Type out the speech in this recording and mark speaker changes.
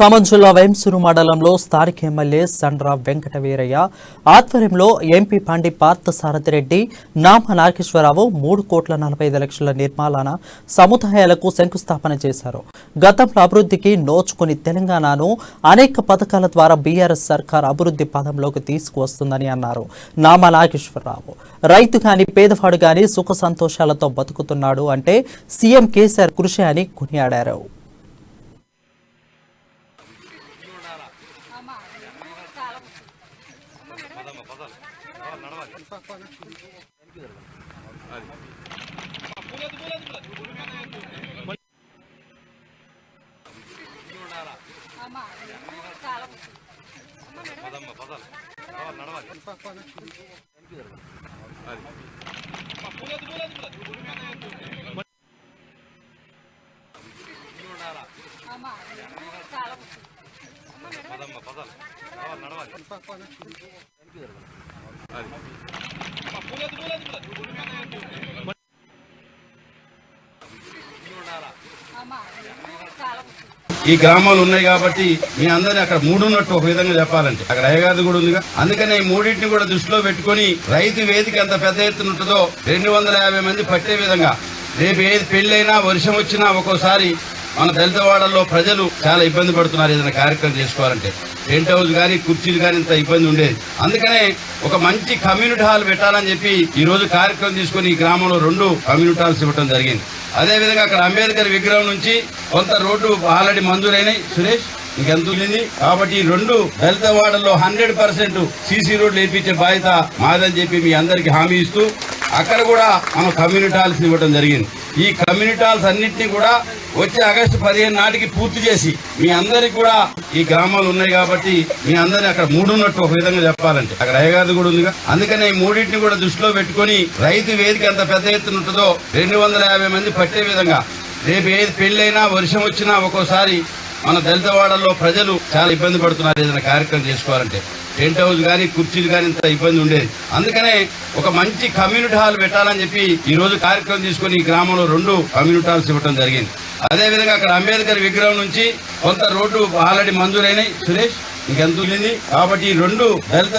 Speaker 1: ఖమ్మం జిల్లా వేంసూరు మండలంలో స్థానిక ఎమ్మెల్యే సండ్ర వెంకట వీరయ్య ఆధ్వర్యంలో ఎంపీ పండి పార్థసారథిరెడ్డి నామ నాగేశ్వరరావు 3,45,00,000 నిర్మాణ సముదాయాలకు శంకుస్థాపన చేశారు. గతంలో అభివృద్ధికి నోచుకుని తెలంగాణను అనేక పథకాల ద్వారా బీఆర్ఎస్ సర్కార్ అభివృద్ధి పదంలోకి తీసుకువస్తుందని అన్నారు. నామ నాగేశ్వరరావు రైతు గాని పేదవాడు గాని సుఖ సంతోషాలతో బతుకుతున్నాడు అంటే సీఎం కేసీఆర్ కృషి అని కొనియాడారు.
Speaker 2: ఈ గ్రామాలు ఉన్నాయి కాబట్టి మీ అందరినీ అక్కడ మూడున్నట్టు ఒక విధంగా చెప్పాలంటే అక్కడ అయ్యగారిది కూడా ఉందిగా. అందుకనే ఈ మూడింటిని కూడా దృష్టిలో పెట్టుకుని రైతు వేదిక ఎంత పెద్ద ఎత్తున ఉంటుందో 250 మంది పట్టే విధంగా రేపు ఏది పెళ్లైనా వర్షం వచ్చినా ఒక్కోసారి మన దళితవాడల్లో ప్రజలు చాలా ఇబ్బంది పడుతున్నారు. ఏదైనా కార్యక్రమం చేసుకోవాలంటే టెంట్ హౌస్ గానీ కుర్చీలు గానీ ఇంత ఇబ్బంది ఉండేది. అందుకనే ఒక మంచి కమ్యూనిటీ హాల్ పెట్టాలని చెప్పి ఈ రోజు కార్యక్రమం తీసుకుని ఈ గ్రామంలో 2 కమ్యూనిటీ హాల్స్ ఇవ్వడం జరిగింది. అదేవిధంగా అక్కడ అంబేద్కర్ విగ్రహం నుంచి కొంత రోడ్డు ఆల్రెడీ మంజూరైనాయి. సురేష్ ఇంకెంత ఉంది కాబట్టి ఈ 2 దళిత వాడల్లో 100% సీసీ రోడ్లు వేయించే బాధ్యత మాదని చెప్పి మీ అందరికి హామీ ఇస్తూ అక్కడ కూడా మనం కమ్యూనిటీ హాల్స్ ఇవ్వడం జరిగింది. ఈ కమ్యూనిటీ హాల్స్ అన్నింటినీ కూడా వచ్చే ఆగస్టు 15 నాటికి పూర్తి చేసి మీ అందరికి కూడా ఈ గ్రామాలు ఉన్నాయి కాబట్టి మీ అందరినీ అక్కడ మూడున్నట్టు ఒక విధంగా చెప్పాలంటే అక్కడ అయ్యగారిది కూడా ఉందిగా. అందుకనే ఈ మూడింటిని కూడా దృష్టిలో పెట్టుకుని రైతు వేదిక ఎంత పెద్ద ఎత్తున ఉంటుందో 250 మంది పట్టే విధంగా రేపు ఏది పెళ్లైనా వర్షం వచ్చినా ఒక్కోసారి మన దళితవాడల్లో ప్రజలు చాలా ఇబ్బంది పడుతున్నారు. ఏదైనా కార్యక్రమం చేసుకోవాలంటే టెంట్ హౌస్ గానీ కుర్చీలు గానీ ఇంత ఇబ్బంది ఉండేది. అందుకనే ఒక మంచి కమ్యూనిటీ హాల్ పెట్టాలని చెప్పి ఈ రోజు కార్యక్రమం తీసుకుని ఈ గ్రామంలో 2 కమ్యూనిటీ హాల్స్ ఇవ్వడం జరిగింది. అదేవిధంగా అక్కడ అంబేద్కర్ విగ్రహం నుంచి కొంత రోడ్డు ఆల్రెడీ మంజూరైనాయి. సురేష్ ఇంకెంత ఉంది కాబట్టి ఈ 2 దళిత